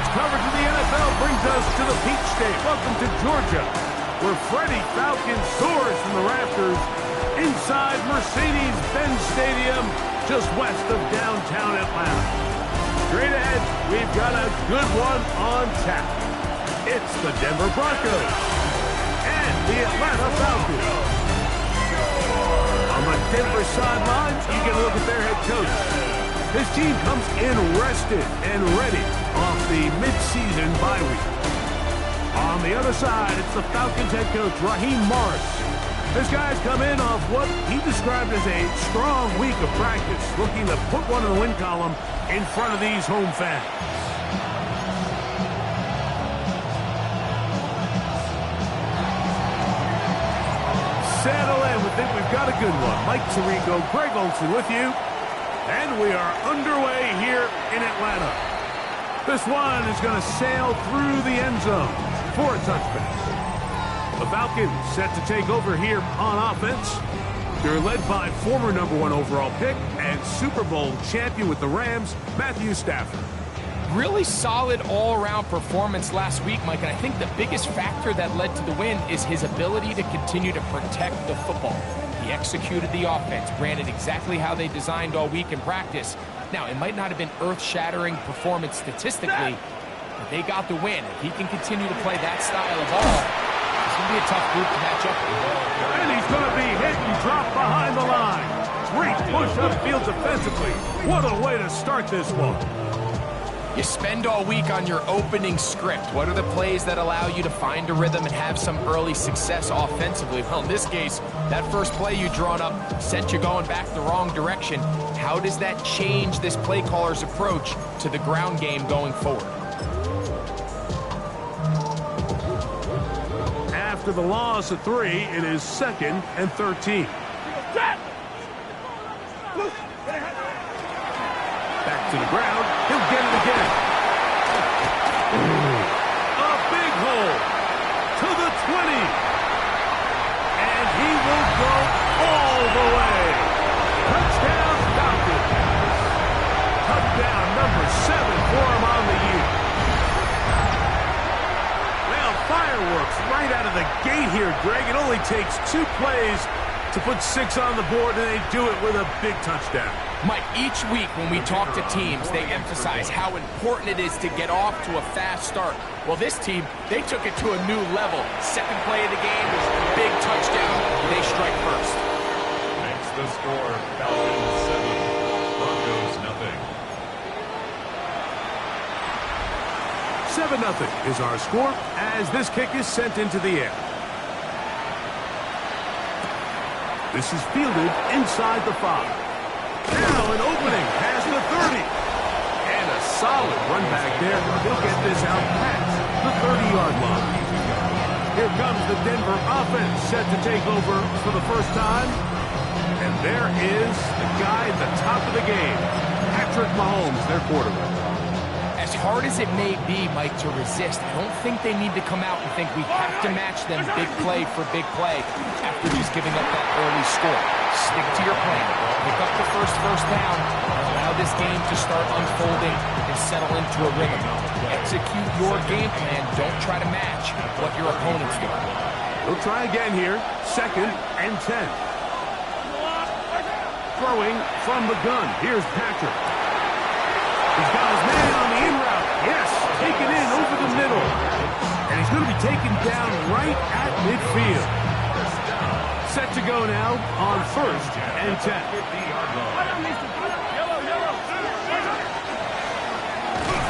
Sports coverage of the NFL brings us to the Peach State. Welcome to Georgia, where Freddie Falcon soars from the rafters inside Mercedes-Benz Stadium, just west of downtown Atlanta. Straight ahead, we've got a good one on tap. It's the Denver Broncos and the Atlanta Falcons. On the Denver sidelines, you get a look at their head coach. His team comes in rested and ready off the midseason bye week. On the other side, it's the Falcons head coach, Raheem Morris. This guy's come in off what he described as a strong week of practice, looking to put one in the win column in front of these home fans. Settle in. We think we've got a good one. Mike Tirico, Greg Olsen with you. And we are underway here in Atlanta. This one is going to sail through the end zone for a touchback. The Falcons set to take over here on offense. They're led by former #1 overall pick and Super Bowl champion with the Rams, Matthew Stafford. Really solid all-around performance last week, Mike, and I think the biggest factor that led to the win is his ability to continue to protect the football. He executed the offense, ran it exactly how they designed all week in practice. Now, it might not have been earth-shattering performance statistically, but they got the win. If he can continue to play that style of ball, it's going to be a tough group to match up with. And he's going to be hit and dropped behind the line. Great push upfield defensively. What a way to start this one. You spend all week on your opening script. What are the plays that allow you to find a rhythm and have some early success offensively? Well, in this case, that first play you drawn up sent you going back the wrong direction. How does that change this play caller's approach to the ground game going forward? After the loss of 3, it is 2nd and 13. Back to the ground. He'll get it again. A big hole to the 20. And he will go all the way. Touchdown Falcons. Touchdown number 7 for him on the year. Well, fireworks right out of the gate here, Greg. It only takes 2 plays to put 6 on the board, and they do it with a big touchdown. Mike, each week when we talk to teams, they emphasize how important it is to get off to a fast start. Well, this team, they took it to a new level. Second play of the game was a big touchdown. They strike first. Makes the score Falcons 7, Broncos nothing. 7-0 is our score as this kick is sent into the air. This is fielded inside the 5. Now an opening past the 30. And a solid run back there. He'll get this out past the 30-yard line. Here comes the Denver offense set to take over for the first time. And there is the guy at the top of the game, Patrick Mahomes, their quarterback. As hard as it may be, Mike, to resist, I don't think they need to come out and think we have to match them big play for big play after just giving up that early score. Stick to your plan. Pick up the first down and allow this game to start unfolding and settle into a rhythm. Execute your game plan. Don't try to match what your opponent's doing. We'll try again here. 2nd and 10. Throwing from the gun. Here's Patrick. He's got his man on the in route. Yes, taken in over the middle. And he's going to be taken down right at midfield. Set to go now on 1st and 10.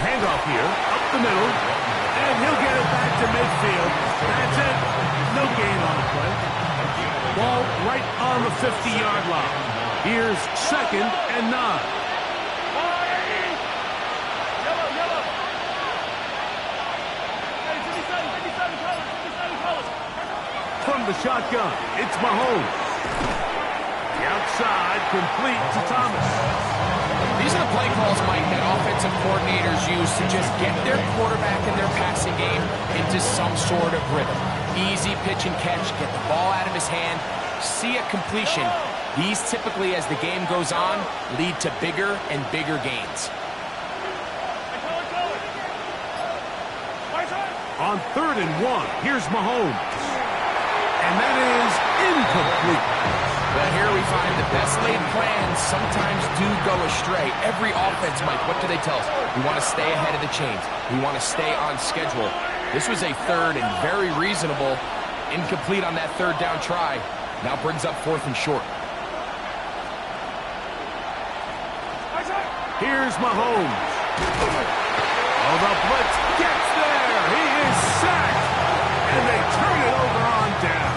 Handoff here, up the middle, and he'll get it back to midfield. That's it. No gain on the play. Ball right on the 50-yard line. Here's 2nd and 9. From the shotgun, it's Mahomes. The outside, complete to Thomas. These are the play calls, Mike, that offensive coordinators use to just get their quarterback and their passing game into some sort of rhythm. Easy pitch and catch, get the ball out of his hand, see a completion. These typically, as the game goes on, lead to bigger and bigger gains. on 3rd and 1. Here's Mahomes. And that is incomplete. Well, here we find the best laid plans sometimes do go astray. Every offense, Mike, what do they tell us? We want to stay ahead of the chains. We want to stay on schedule. This was a 3rd and very reasonable. Incomplete on that 3rd down try. Now brings up 4th and short. Here's Mahomes. Oh, the blitz gets there. He is sacked. And they turn it over on down.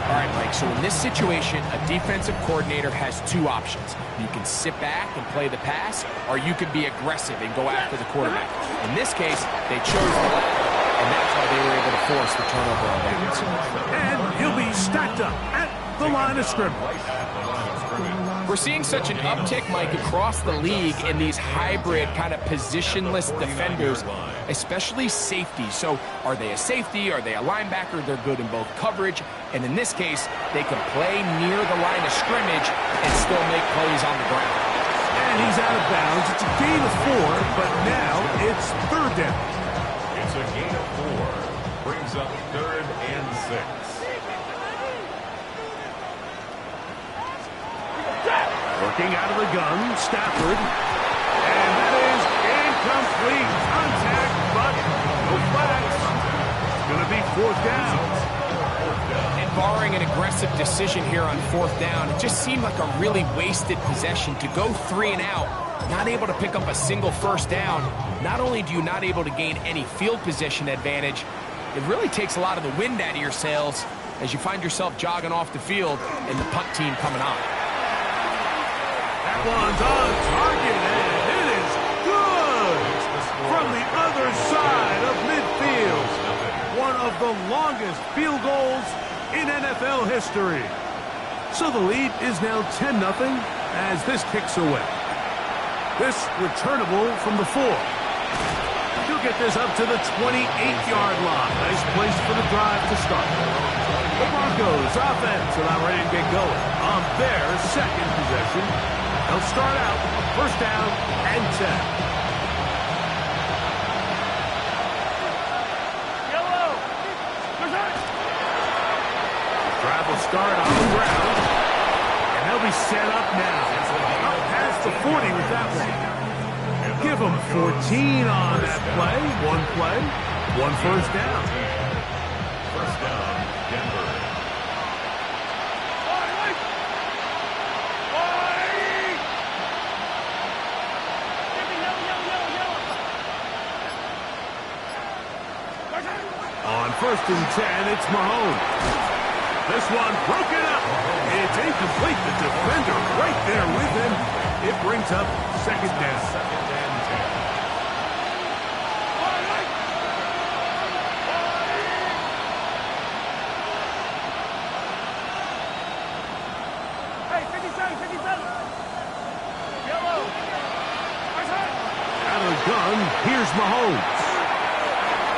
All right, Mike, so in this situation, a defensive coordinator has 2 options. You can sit back and play the pass, or you can be aggressive and go after the quarterback. In this case, they chose the latter, and that's why they were able to force the turnover on downs. And he'll be stacked up at the line of scrimmage. We're seeing such an uptick, Mike, across the league in these hybrid kind of positionless defenders, especially safety. So are they a safety? Are they a linebacker? They're good in both coverage. And in this case, they can play near the line of scrimmage and still make plays on the ground. And he's out of bounds. It's a gain of 4, but now it's 3rd down. It's a gain of 4. Brings up 3rd and 6. Working out of the gun, Stafford. And that is incomplete. Contact, but no flags. It's going to be 4th down. And barring an aggressive decision here on 4th down, it just seemed like a really wasted possession to go 3 and out, not able to pick up a single 1st down. Not only do you not able to gain any field position advantage, it really takes a lot of the wind out of your sails as you find yourself jogging off the field and the punt team coming on. That one's on target, and it is good from the other side of midfield. One of the longest field goals in NFL history. So the lead is now 10-0 as this kicks away. This returnable from the 4. He'll get this up to the 28-yard line. Nice place for the drive to start. The Broncos offense about ready to get going on their 2nd possession. They'll start out 1st down and 10. Drive will start on the ground, and they'll be set up now. Up past the 40 with that one. Give them 14 on that play. 1 1st down. 1st down, Denver. On 1st and 10, it's Mahomes. This one broken up. It's incomplete. The defender right there with him. It brings up 2nd down. 2nd and 10. Hey, 57, 57. Yellow. Out of the gun, here's Mahomes.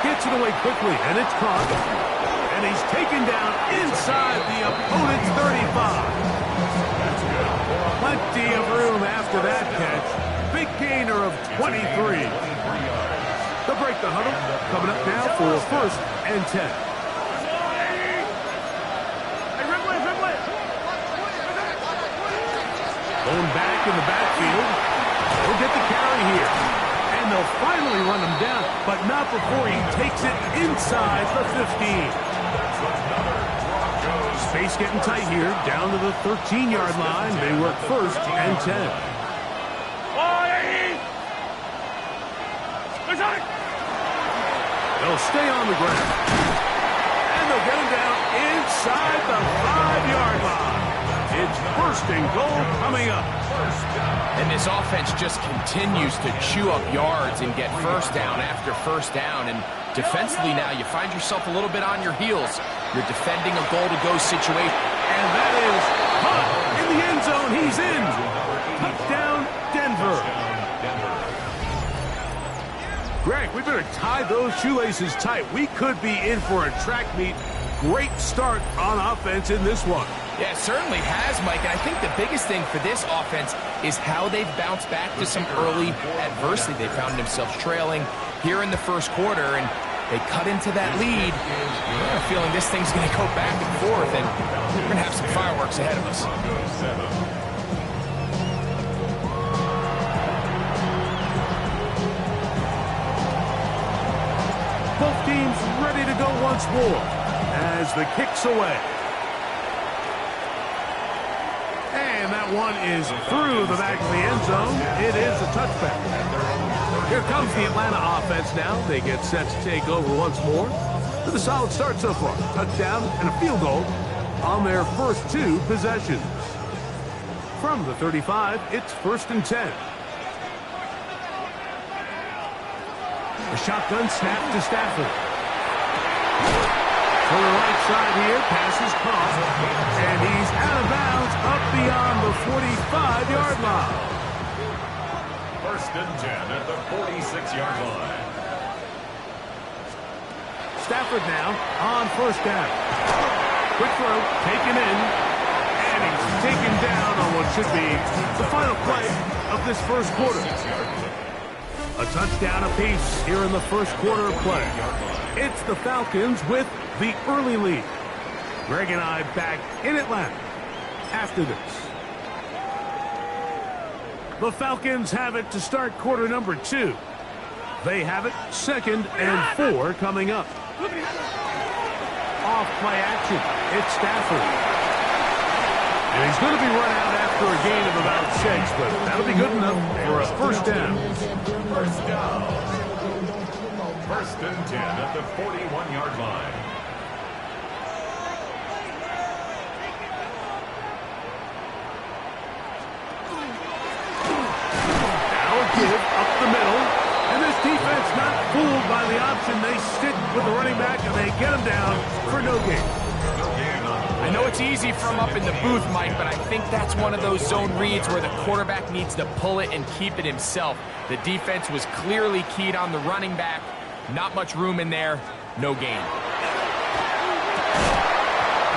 Gets it away quickly, and it's caught. And he's taken down inside the opponent's 35. That's good. Plenty of room after that catch. Big gainer of 23. They'll break the huddle. Coming up now for 1st and 10. Going back in the backfield. He'll get the carry here. And they'll finally run him down, but not before he takes it inside the 15. Space getting tight here, down to the 13-yard line. They work 1st and 10. They'll stay on the ground. And they'll get him down inside the 5-yard line. It's 1st and goal coming up. And this offense just continues to chew up yards and get 1st down after 1st down. And defensively now, you find yourself a little bit on your heels. You're defending a goal-to-go situation. And that is caught in the end zone. He's in. Touchdown, Denver. Greg, we better tie those shoelaces tight. We could be in for a track meet. Great start on offense in this one. Yeah, it certainly has, Mike. And I think the biggest thing for this offense is how they've bounced back to some early adversity. They found themselves trailing here in the 1st quarter, and They cut into that lead. I have a feeling this thing's going to go back and forth, and we're going to have some fireworks ahead of us. Both teams ready to go once more as the kick's away. And that one is through the back of the end zone. It is a touchback. Here comes the Atlanta offense now. They get set to take over once more with a solid start so far. Touchdown and a field goal on their first 2 possessions. From the 35, it's 1st and 10. A shotgun snap to Stafford. To the right side here, pass is caught, and he's out of bounds up beyond the 45-yard line. 1st and 10 at the 46-yard line. Stafford now on 1st down. Quick throw, taken in, and he's taken down on what should be the final play of this first quarter. A touchdown apiece here in the first quarter of play. It's the Falcons with the early lead. Greg and I back in Atlanta after this. The Falcons have it to start quarter number 2. They have it 2nd and 4 coming up. Off play action. It's Stafford. And he's going to be run out after a gain of about 6, but that'll be good enough for a 1st down. 1st down. 1st and 10 at the 41-yard line. Give up the middle, and this defense not fooled by the option. They stick with the running back, and they get him down for no gain. I know it's easy from up in the booth, Mike, but I think that's one of those zone reads where the quarterback needs to pull it and keep it himself. The defense was clearly keyed on the running back. Not much room in there. No gain.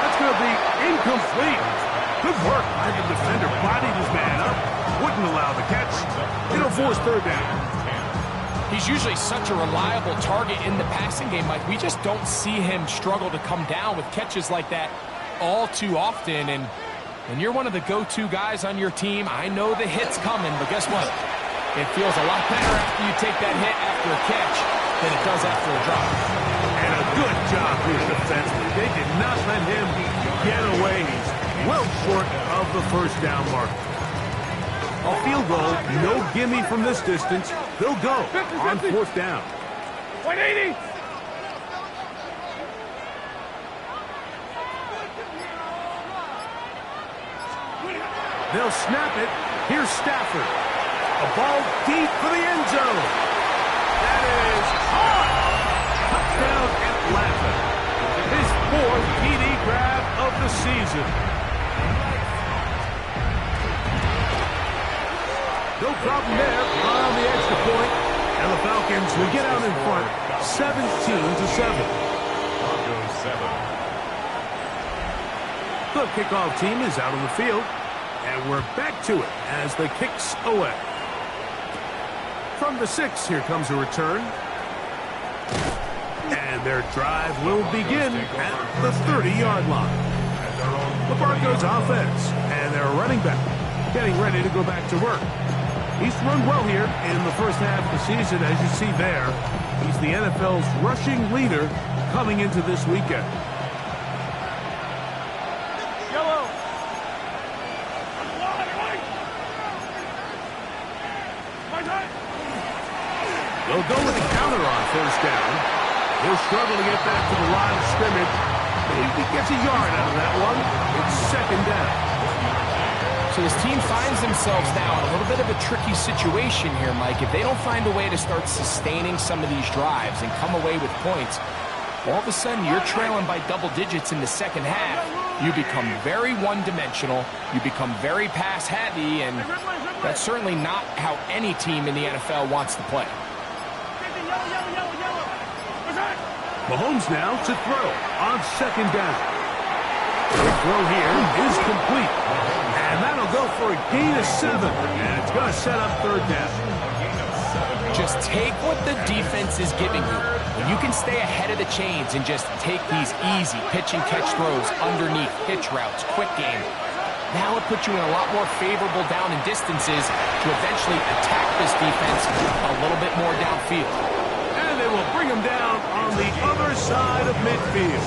That's going to be incomplete. Good work by the defender. Bodied his man up. Wouldn't allow the catch. It'll force 3rd down. He's usually such a reliable target in the passing game, Mike. We just don't see him struggle to come down with catches like that all too often. And when you're one of the go-to guys on your team, I know the hit's coming, but guess what? It feels a lot better after you take that hit after a catch than it does after a drop. And a good job here defensively. They did not let him get away. He's well short of the 1st down mark. A field goal, no gimme from this distance. They'll go on 4th down. 180. They'll snap it. Here's Stafford. A ball deep for the end zone. That is caught. Touchdown Atlanta. His 4th TD grab of the season. No problem there on the extra point. And the Falcons will get out in front 17-7. The kickoff team is out on the field. And we're back to it as the kick's away. From the 6, here comes a return. And their drive will begin at the 30-yard line. The Broncos offense and their running back getting ready to go back to work. He's run well here in the first half of the season, as you see there. He's the NFL's rushing leader coming into this weekend. Yellow. They'll go with a counter on 1st down. He'll struggle to get back to the line of scrimmage. He gets a yard out of that one. It's 2nd down. So this team finds themselves now in a little bit of a tricky situation here, Mike. If they don't find a way to start sustaining some of these drives and come away with points, all of a sudden you're trailing by double digits in the 2nd half. You become very one-dimensional. You become very pass-heavy, and that's certainly not how any team in the NFL wants to play. Mahomes now to throw on 2nd down. The throw here is complete. And that'll go for a gain of 7. And it's going to set up 3rd down. Just take what the defense is giving you. When you can stay ahead of the chains and just take these easy pitch and catch throws underneath, hitch routes, quick game, now it puts you in a lot more favorable down and distances to eventually attack this defense a little bit more downfield. And they will bring him down on the other side of midfield.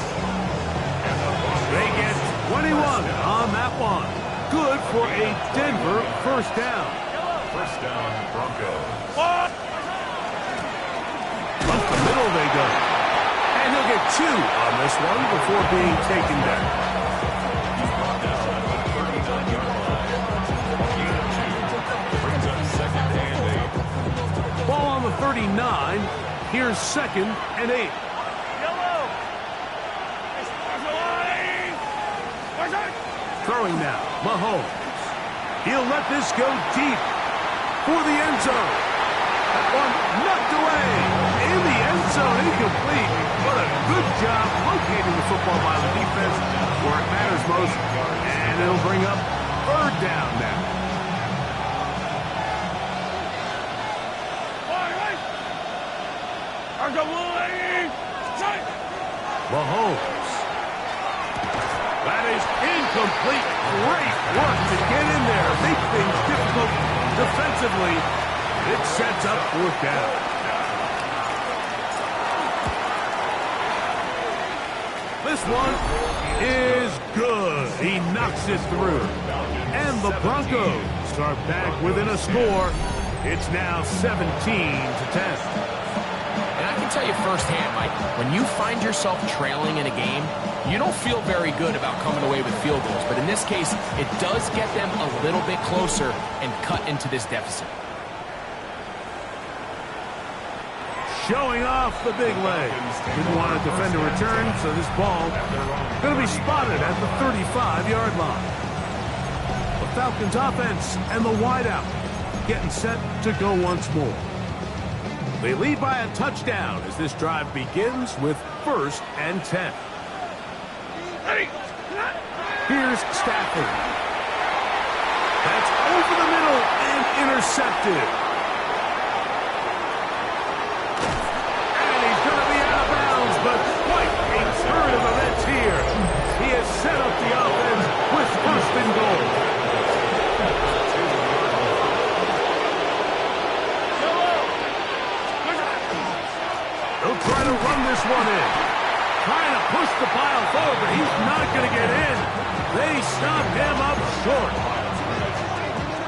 They get 21 on that one. Good for a Denver first down. First down, Broncos. Up the middle they go. And he'll get 2 on this one before being taken down. He's brought down at the 39-yard line. Gain of 2. Brings up second and 8. Ball on the 39. Here's second and 8. Throwing now, Mahomes. He'll let this go deep for the end zone. That one knocked away in the end zone, incomplete. What a good job locating the football by the defense where it matters most. And it'll bring up third down now. Mahomes. That is incomplete. Great work to get in there. Make things difficult defensively. It sets up fourth down. This one is good. He knocks it through. And the Broncos are back within a score. It's now 17-10. And I can tell you firsthand, Mike, when you find yourself trailing in a game, you don't feel very good about coming away with field goals. But in this case, it does get them a little bit closer and cut into this deficit. Showing off the big leg. Didn't want to defend a return, so this ball going to be spotted at the 35-yard line. The Falcons offense and the wideout getting set to go once more. They lead by a touchdown as this drive begins with 1st and 10. Here's Stafford. That's over the middle and intercepted. And he's going to be out of bounds, but quite a turn of events here. He has set up the offense with 1st and goal. They'll try to run this one in. Trying to push the pile forward, but he's not going to get in. They stop him up short.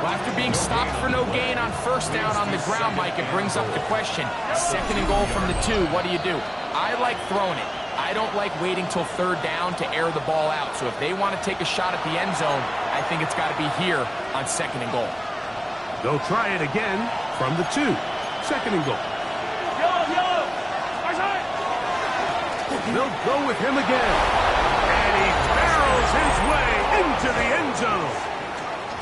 Well, after being stopped for no gain on 1st down on the ground, Mike, it brings up the question. 2nd and goal from the 2. What do? I like throwing it. I don't like waiting till 3rd down to air the ball out. So if they want to take a shot at the end zone, I think it's got to be here on 2nd and goal. They'll try it again from the 2. 2nd and goal. They'll go with him again. And he barrels his way into the end zone.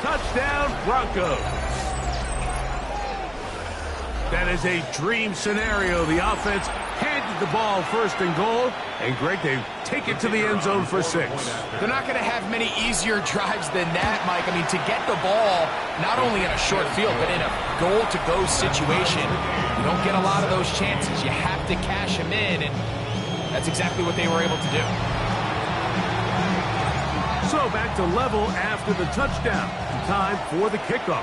Touchdown, Broncos. That is a dream scenario. The offense handed the ball 1st and goal. And Greg, they take it to the end zone for 6. They're not going to have many easier drives than that, Mike. I mean, to get the ball, not only in a short field, but in a goal-to-go situation, you don't get a lot of those chances. You have to cash them in, and that's exactly what they were able to do. So back to level after the touchdown. Time for the kickoff.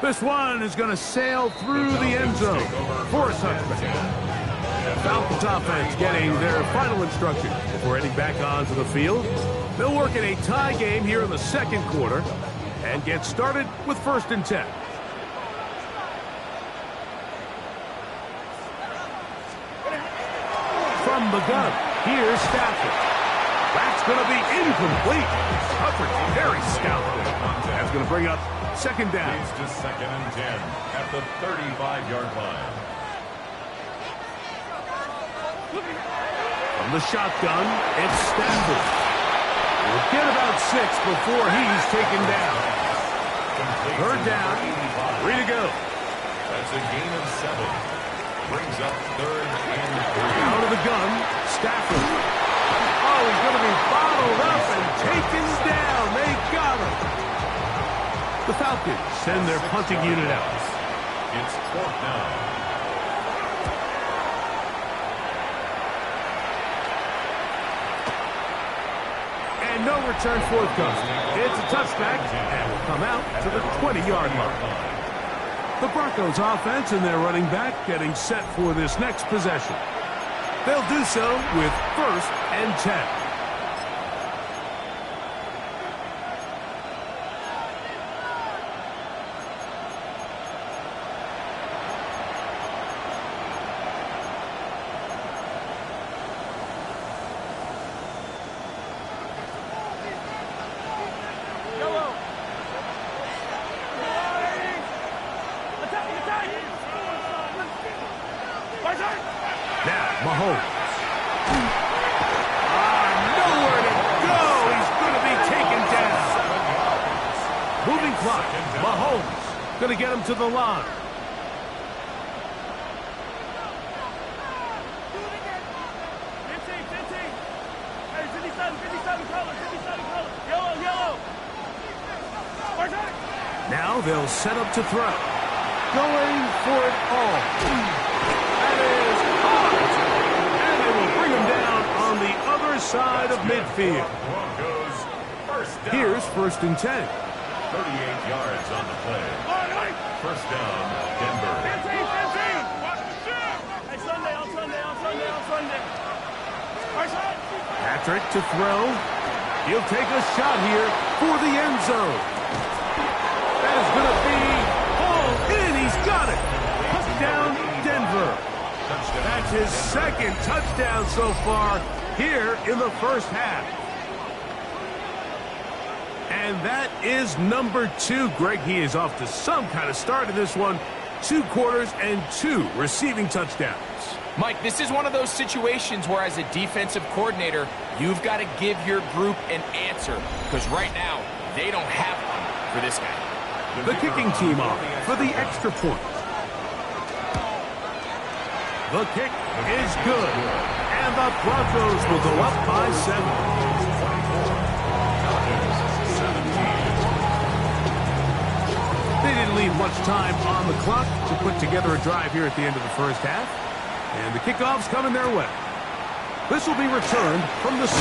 This one is going to sail through the end zone for a touchback. Falcons offense getting their final instructions before heading back onto the field. They'll work in a tie game here in the 2nd quarter and get started with 1st and 10. From the gun, here's Stafford. That's going to be incomplete. Coverage very stout there. That's going to bring up 2nd down. He's to 2nd and 10 at the 35-yard line. From the shotgun, it's Stafford. We'll get about 6 before he's taken down. 3rd down, 3 to go. That's a gain of 7. Brings up 3rd and 3. Out of the gun, Stafford. Oh, he's going to be bottled up and taken down. They got him. The Falcons send their punting unit out. It's 4th down. And no return forthcoming. It's a touchback and will come out to the 20-yard line. The Broncos offense and their running back getting set for this next possession. They'll do so with 1st and 10. Now, Mahomes. Nowhere to go. He's going to be taken down. Moving clock. Mahomes going to get him to the line. Now they'll set up to throw. Going for it all. That is hard. And they will bring him down on the other side of midfield. Broncos, 1st down. Here's 1st and 10. 38 yards on the play. 1st down, Denver. Patrick to throw. He'll take a shot here for the end zone. That is going to be all in. He's got it. Touchdown, Denver. That's his 2nd touchdown so far here in the 1st half. And that is number 2. Greg, he is off to some kind of start in this one. 2 quarters and 2 receiving touchdowns. Mike, this is one of those situations where as a defensive coordinator, you've got to give your group an answer. Because right now, they don't have one for this guy. The kicking team off for the extra point. The kick is good. And the Broncos will go up by 7. They didn't leave much time on the clock to put together a drive here at the end of the 1st half. And the kickoff's coming their way. This will be returned from the 6.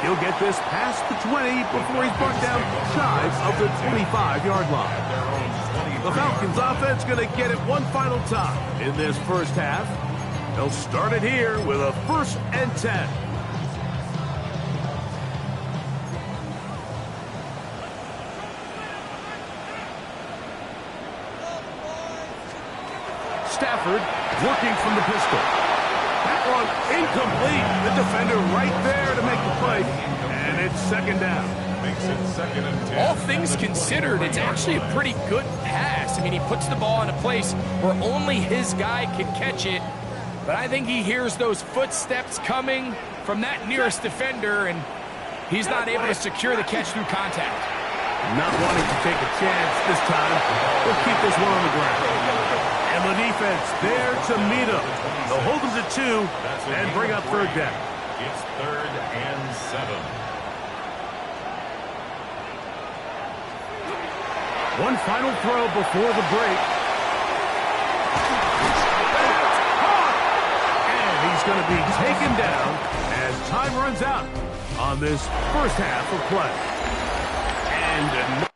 He'll get this past the 20 before he's brought down shy of the 25-yard line. The Falcons offense going to get it one final time in this 1st half. They'll start it here with a 1st and 10. Stafford working from the pistol. That one incomplete. The defender right there to make the play. And it's 2nd down. Makes it 2nd and 10. All things considered, it's actually a pretty good pass. I mean, he puts the ball in a place where only his guy can catch it. But I think he hears those footsteps coming from that nearest defender, and he's not able to secure the catch through contact. Not wanting to take a chance this time. We'll keep this one on the ground. And the defense there to meet him. They'll hold him to 2 and bring up 3rd down. It's 3rd and 7. One final throw before the break. And he's going to be taken down as time runs out on this 1st half of play. And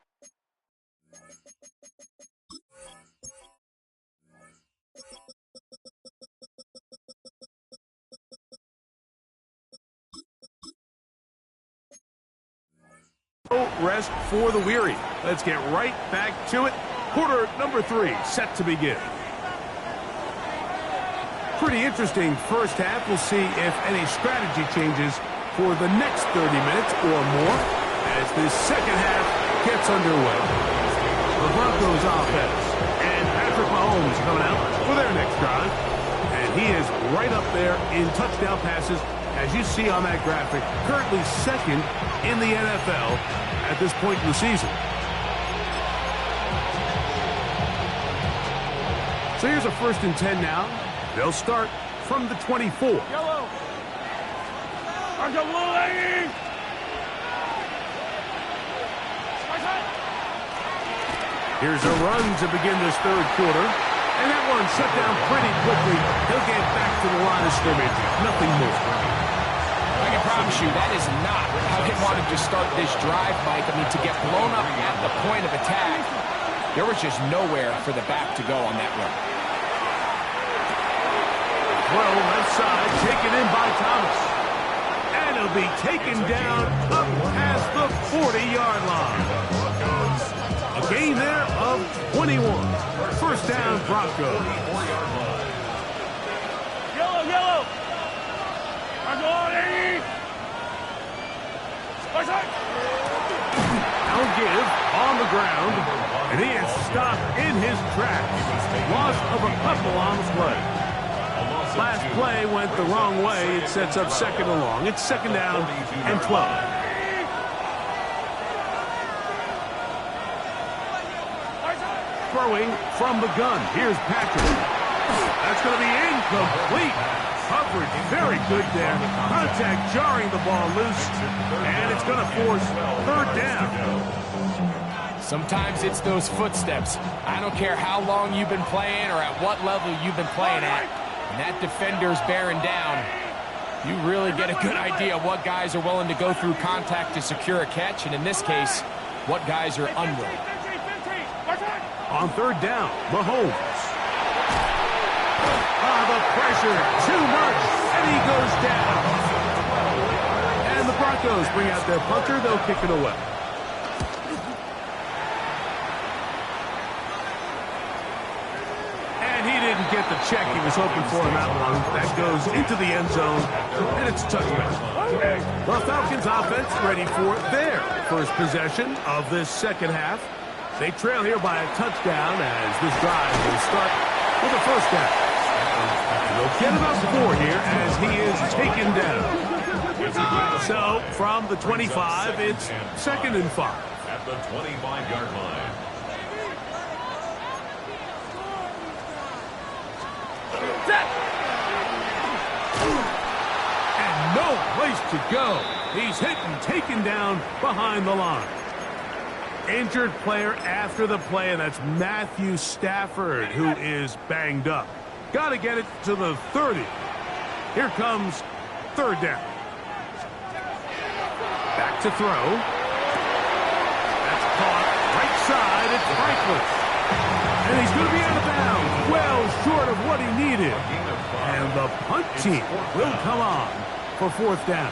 rest for the weary. Let's get right back to it. Quarter number 3 set to begin. Pretty interesting 1st half. We'll see if any strategy changes for the next 30 minutes or more as this 2nd half gets underway. The Broncos offense and Patrick Mahomes coming out for their next drive. And he is right up there in touchdown passes, as you see on that graphic, currently 2nd in the NFL at this point in the season. So here's a 1st and 10 now. They'll start from the 24. Yellow. Arca blue lane. Here's a run to begin this third quarter. And that one shut down pretty quickly. He'll get back to the line of scrimmage. Nothing more. I can promise you that is not how he wanted to start this drive, Mike. I mean, to get blown up at the point of attack, there was just nowhere for the back to go on that run. Throw left side, taken in by Thomas. And he'll be taken down up past the 40-yard line. A gain there of 21. First down, Broncos. Yellow, yellow. I'm going. Now give on the ground. And he is stopped in his tracks. Loss of a couple on the play. Last play went the wrong way. It sets up second and long. It's second down and 12. Throwing from the gun. Here's Patrick. That's going to be incomplete. Coverage very good there. Contact jarring the ball loose. And it's going to force third down. Sometimes it's those footsteps. I don't care how long you've been playing or at what level you've been playing at. When that defender's bearing down, you really get a good idea of what guys are willing to go through contact to secure a catch, and in this case, what guys are unwilling. On third down, Mahomes. The pressure, too much, and he goes down. And the Broncos bring out their punter. They'll kick it away. And he didn't get the check he was hoping for in that one. That goes into the end zone, and it's a touchdown. The Falcons offense ready for their first possession of this second half. They trail here by a touchdown as this drive will start with a first down. They'll get about 4 here as he is taken down. So from the 25, it's second and 5. At the 25-yard line. And no place to go. He's hit and taken down behind the line. Injured player after the play, and that's Matthew Stafford, who is banged up. Got to get it to the 30. Here comes third down. Back to throw. That's caught right side. It's Franklin. And he's going to be out of bounds. Well short of what he needed. And the punt team will come on for fourth down.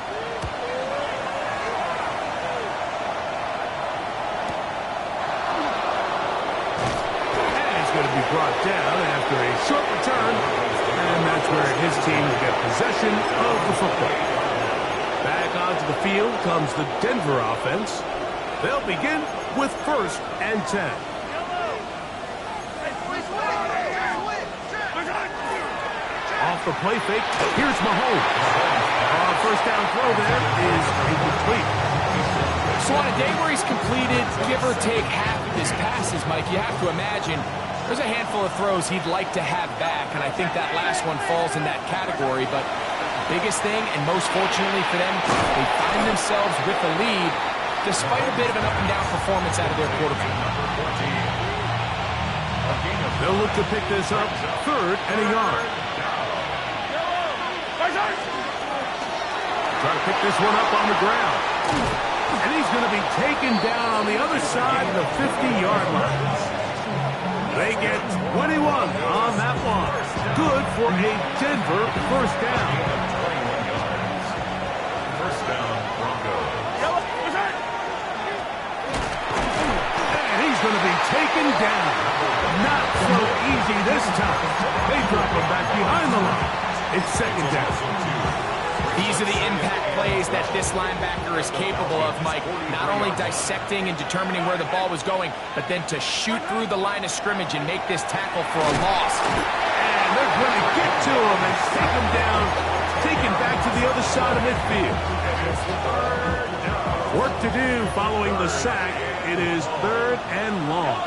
Brought down after a short return, and that's where his team will get possession of the football. Back onto the field comes the Denver offense. They'll begin with first and 10. Off the play fake, here's Mahomes. First down throw there is incomplete. So on a day where he's completed, give or take half of his passes, Mike, you have to imagine there's a handful of throws he'd like to have back, and I think that last one falls in that category. But the biggest thing, and most fortunately for them, they find themselves with the lead despite a bit of an up-and-down performance out of their quarterback. They'll look to pick this up third and a yard. Try to pick this one up on the ground. And he's going to be taken down on the other side of the 50-yard line. They get 21 on that one. Good for a Denver first down. First down, Broncos. And he's going to be taken down. Not so easy this time. They drop him back behind the line. It's second down. These are the impact plays that this linebacker is capable of, Mike. Not only dissecting and determining where the ball was going, but then to shoot through the line of scrimmage and make this tackle for a loss. And they're going to get to him and take him down, taken back to the other side of midfield. Work to do following the sack. It is third and long.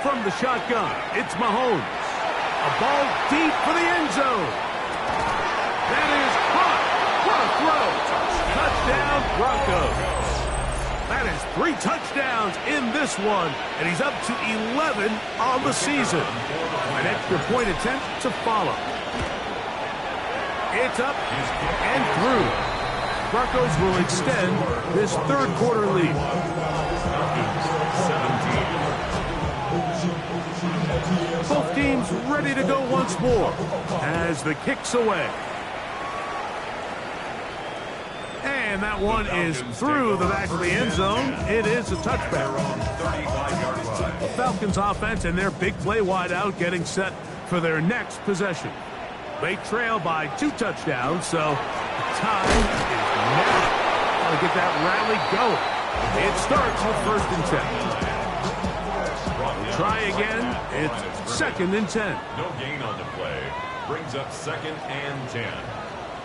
from the shotgun. It's Mahomes. A ball deep for the end zone. That is caught. What a throw. Touchdown, Broncos. That is 3 touchdowns in this one, and he's up to 11 on the season. An extra point attempt to follow. It's up and through. Broncos will extend this third quarter lead. Both teams ready to go once more as the kick's away. And that one is through the back of the end zone. It is a touchback. The Falcons offense and their big play wideout getting set for their next possession. They trail by 2 touchdowns, so time is now. Got to get that rally going. It starts with 1st and 10. We'll try again. It's 2nd and 10. No gain on the play. Brings up 2nd and 10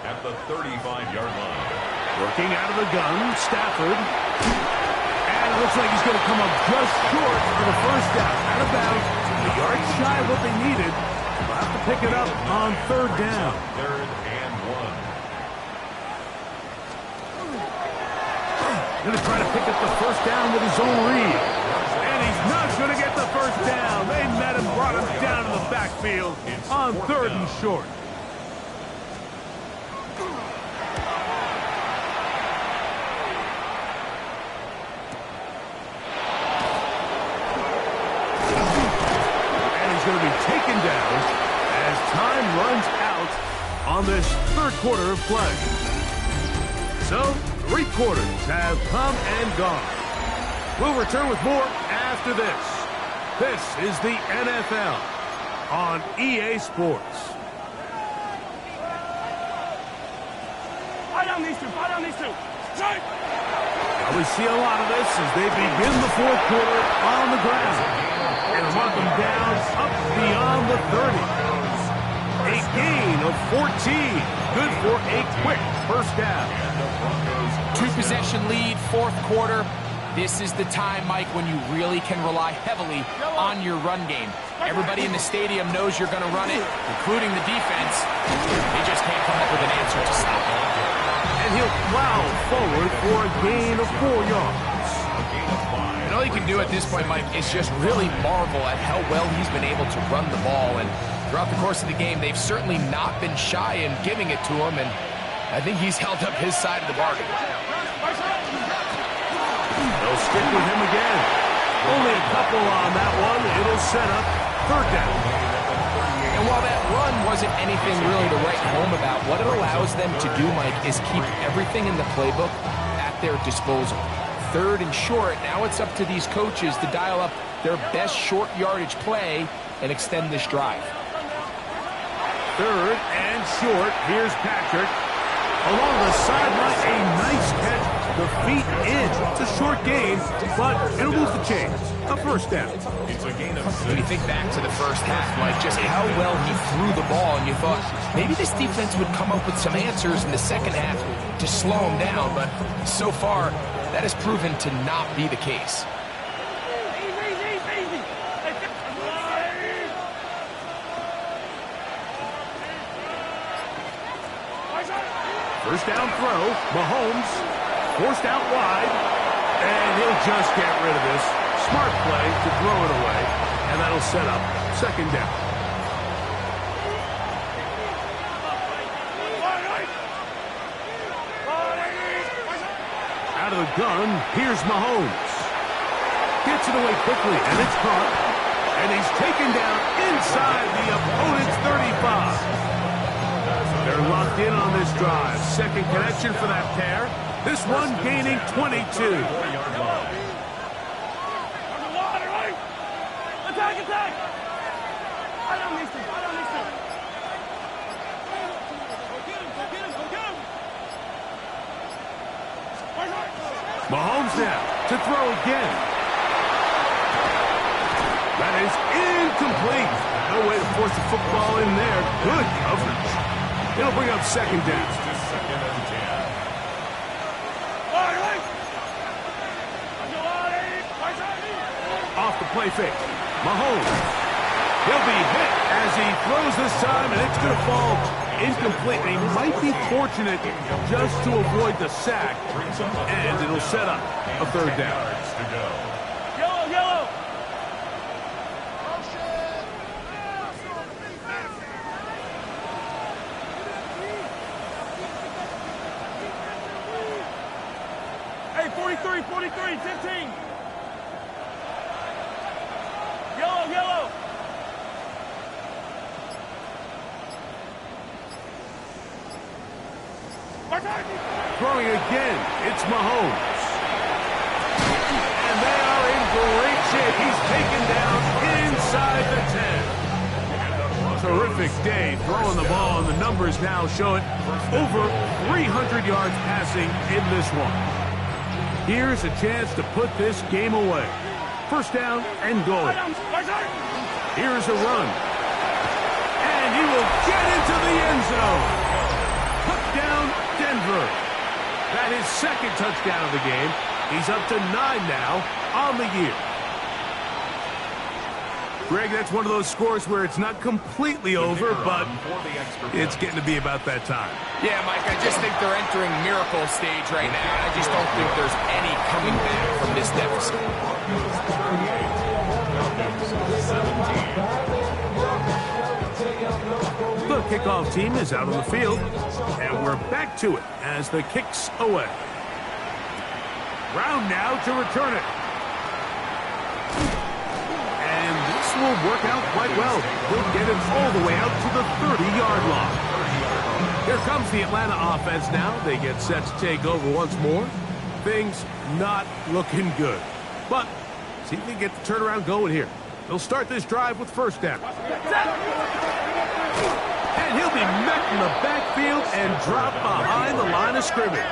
at the 35-yard line. Working out of the gun, Stafford. And it looks like he's going to come up just short for the first down. Out of bounds. A yard shy of what they needed. They'll have to pick it up on 3rd down. 3rd and 1. Going to try to pick up the first down with his own read. And he's not going to get the first down. They met him, brought him down to the backfield on 3rd and short. Going to be taken down as time runs out on this 3rd quarter of play. So, 3 quarters have come and gone. We'll return with more after this. This is the NFL on EA Sports. Fire down these two. Fire down these two. Strike! Now we see a lot of this as they begin the 4th quarter on the ground. And mark them down up beyond the 30. A gain of 14. Good for a quick first down. 2-possession lead, 4th quarter. This is the time, Mike, when you really can rely heavily on your run game. Everybody in the stadium knows you're going to run it, including the defense. They just can't come up with an answer to stop it. And he'll plow forward for a gain of 4 yards. And all you can do at this point, Mike, is just really marvel at how well he's been able to run the ball. And throughout the course of the game, they've certainly not been shy in giving it to him. And I think he's held up his side of the bargain. They'll stick with him again. Only a couple on that one. It'll set up 3rd down. And while that run wasn't anything really to write home about, what it allows them to do, Mike, is keep everything in the playbook at their disposal. 3rd and short, now it's up to these coaches to dial up their best short yardage play and extend this drive. 3rd and short. Here's Patrick. Along the sideline, a nice catch. The feet in. It's a short gain, but it'll move the chains. A first down. It's a gain of 6. When you think back to the first half, Mike, just how well he threw the ball, and you thought maybe this defense would come up with some answers in the second half to slow him down, but so far, that has proven to not be the case. First down throw. Mahomes forced out wide, and he'll just get rid of this. Smart play to throw it away, and that'll set up 2nd down. Out of the gun, here's Mahomes. Gets it away quickly, and it's caught. And he's taken down inside the opponent's 35. They're locked in on this drive. 2nd connection for that pair. This one gaining 22. Attack, attack! I don't need to. Mahomes now to throw again. That is incomplete. No way to force the football in there. Good coverage. It'll bring up 2nd down. Off the play fake. Mahomes. He'll be hit as he throws this time, and it's going to fall incomplete. He might be fortunate just to avoid the sack, and it'll set up a third down. Yellow, yellow. Hey, 43, 43, 15. Yellow, yellow. Throwing again, it's Mahomes. And they are in great shape. He's taken down inside the 10. Terrific day throwing the ball, and the numbers now show it. Over 300 yards passing in this one. Here's a chance to put this game away. First down and goal. Here's a run. And he will get into the end zone. Touchdown, Denver. That is second touchdown of the game. He's up to 9 now on the year. Greg, that's one of those scores where it's not completely over, but it's getting to be about that time. Yeah, Mike, I just think they're entering miracle stage right now. I just don't think there's any coming back from this deficit. The kickoff team is out on the field, and we're back to it as the kick's away. Brown now to return it. And this will work out quite well. He'll get it all the way out to the 30-yard line. Here comes the Atlanta offense now. They get set to take over once more. Things not looking good. But see if they can get the turnaround going here. They'll start this drive with first down. And he'll be met in the backfield and dropped behind the line of scrimmage.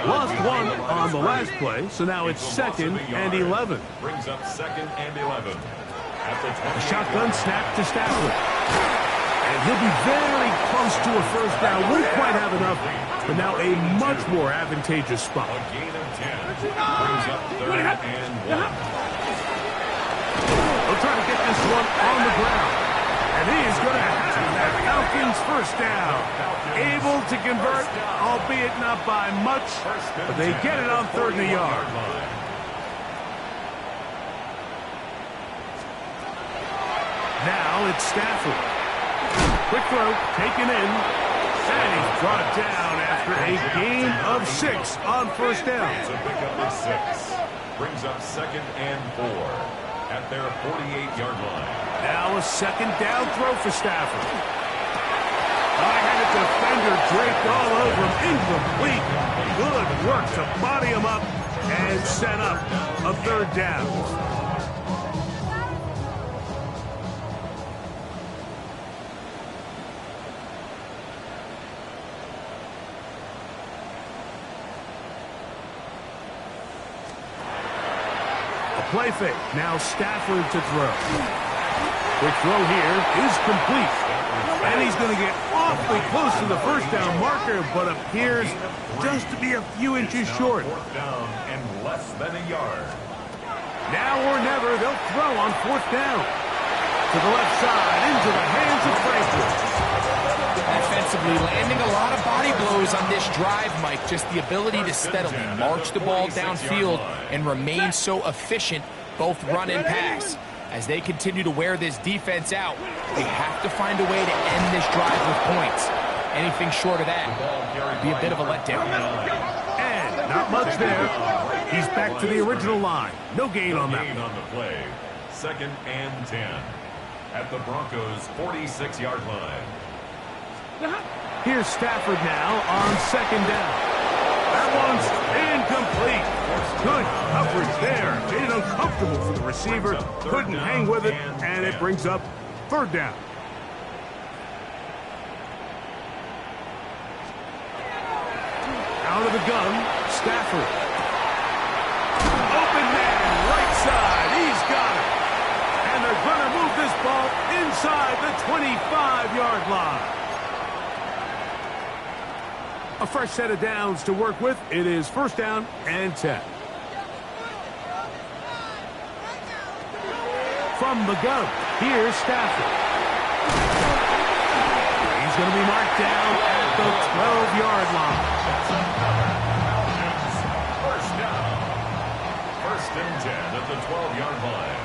Lost one on the last play, so now it's 2nd and 11. Brings up 2nd and 11. A shotgun snap to Stafford. And he'll be very close to a first down. Won't quite have enough, but now a much more advantageous spot. A gain of 10. Brings up 3rd and 1. They'll try to get this one on the ground. And he is going to have that Falcons first down. Able to convert, albeit not by much, but they get it on 3rd and a yard. Now it's Stafford. Quick throw, taken in, and he's brought down after a gain of 6 on first down. It's a pickup of 6. Brings up 2nd and 4 at their 48-yard line. Now a second down throw for Stafford. I had a defender draped all over him, incomplete. Good work to body him up and set up a 3rd down. Play fake. Now Stafford to throw. Quick throw here is complete. And he's going to get awfully close to the first down marker, but appears just to be a few inches short. 4th down and less than a yard. Now or never, they'll throw on 4th down. To the left side, into the hands of Franklin. Offensively, landing a lot of body blows on this drive, Mike. Just the ability to steadily march the ball downfield and remain so efficient, both run and pass. As they continue to wear this defense out, they have to find a way to end this drive with points. Anything short of that would be a bit of a letdown. And not much there. He's back to the original line. No gain on that. On the play. 2nd and 10 at the Broncos' 46-yard line. Here's Stafford now on 2nd down. That one's incomplete. Good coverage there. Made it uncomfortable for the receiver. Couldn't hang with it, and it brings up 3rd down. Out of the gun, Stafford. Open man, right side. He's got it. And they're going to move this ball inside the 25-yard line. A fresh set of downs to work with. It is 1st down and 10. from the gun. Here's Stafford. He's going to be marked down at the 12-yard line. First down. First and 10 at the 12-yard line.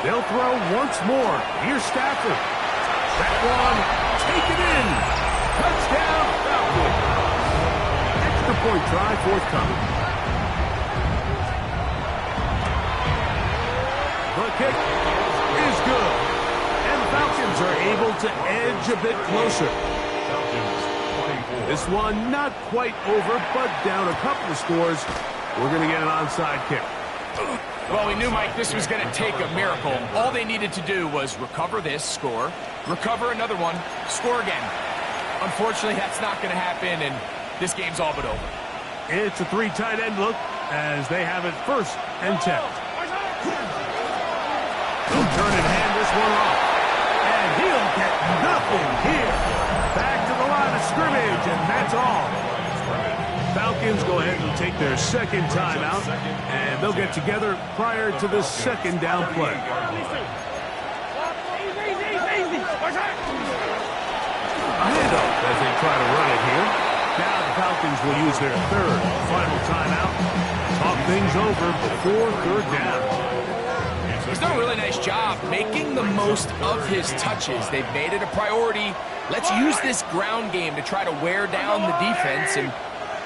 They'll throw once more. Here's Stafford. That one, taken in. Touchdown, Falcons. Extra point try forthcoming. The kick is good. And the Falcons are able to edge a bit closer. Falcons 24. This one not quite over, but down a couple of scores. We're going to get an onside kick. Well, we knew, Mike, this was going to take a miracle. All they needed to do was recover this, score, recover another one, score again. Unfortunately, that's not going to happen, and this game's all but over. It's a 3 tight end look as they have it first and 10. They'll turn and hand this one off. And he'll get nothing here. Back to the line of scrimmage, and that's all. Falcons go ahead and take their second timeout, and they'll get together prior to the second down play. A handoff as they try to run it here. Now the Falcons will use their third final timeout. Talk things over before third down. He's done a really nice job making the most of his touches. They've made it a priority. Let's use this ground game to try to wear down the defense, and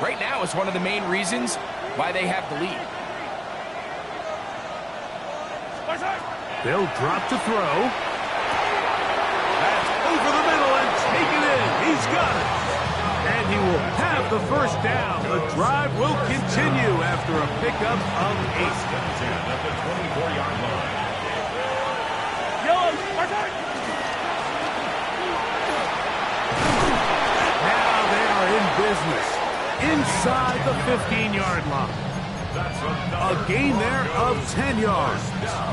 right now it's one of the main reasons why they have the lead. They'll drop to throw. That's over the middle and taken in. He's got it. And he will have the first down. The drive will continue after a pickup of 8. At the 24-yard line. Now they are in business inside the 15-yard line. A gain there of 10 yards.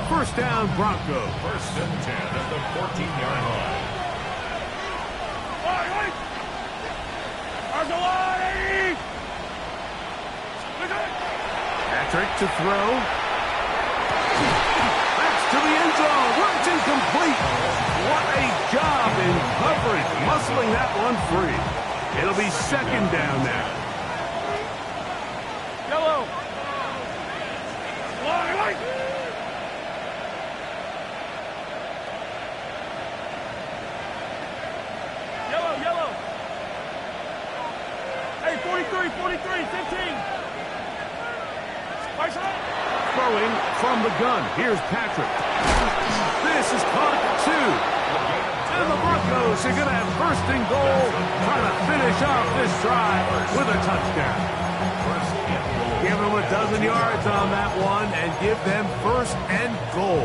First down, Broncos. First and 10 at the 14-yard line. Patrick to throw. That's to the end zone. Runs incomplete. What a job in coverage, muscling that one free. It'll be second down now. Yellow. Yellow. Hey, 43, 15. Throwing from the gun. Here's Patrick. This is caught at 2. And the Broncos are going to have first and goal, trying to finish off this drive with a touchdown. Give them a dozen yards on that one and give them first and goal.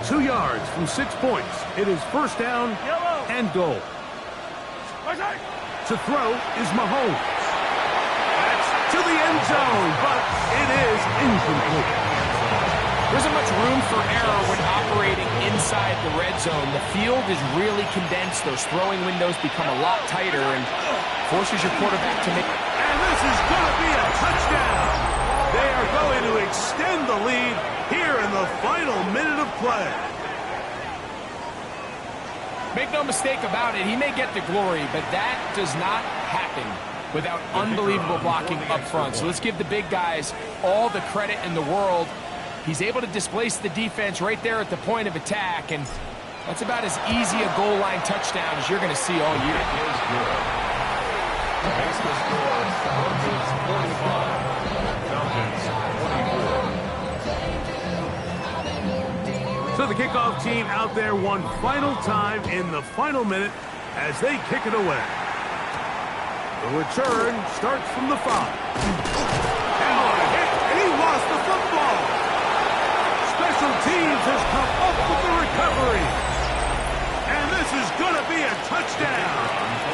2 yards from 6 points. It is first down and goal. To throw is Mahomes. That's to the end zone, but it is incomplete. There isn't much room for error when operating inside the red zone. The field is really condensed. Those throwing windows become a lot tighter and forces your quarterback to make... And this is going to be a touchdown. They are going to extend the lead here in the final minute of play. Make no mistake about it, he may get the glory, but that does not happen without unbelievable blocking up front. So let's give the big guys all the credit in the world. He's able to displace the defense right there at the point of attack, and that's about as easy a goal line touchdown as you're going to see all year. Makes the score Broncos 45, Falcons 24. So the kickoff team out there one final time in the final minute as they kick it away. The return starts from the 5. And on a hit, and he lost the football. Special teams has come up with the recovery. And this is going to be a touchdown.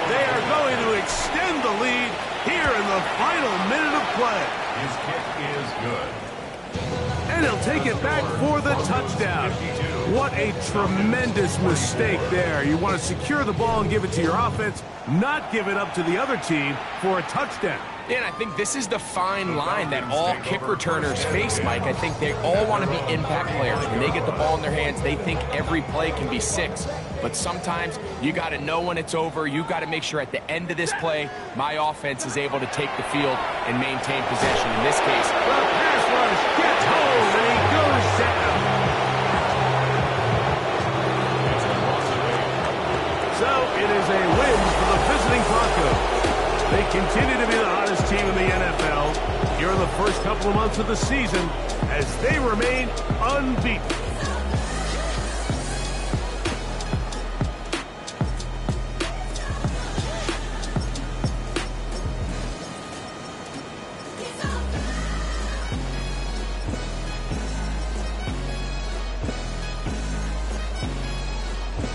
They are going to extend the lead here in the final minute of play. His kick is good. And he'll take it back for the touchdown. What a tremendous mistake there. You want to secure the ball and give it to your offense, not give it up to the other team for a touchdown. And I think this is the fine line that all kick returners face, Mike. I think they all want to be impact players. When they get the ball in their hands, they think every play can be 6. But sometimes you got to know when it's over. You got to make sure at the end of this play, my offense is able to take the field and maintain possession. In this case, the pass rush gets home, and he goes down. So it is a win for the visiting Broncos. They continue to be the hottest team in the NFL here in the first couple of months of the season as they remain unbeaten.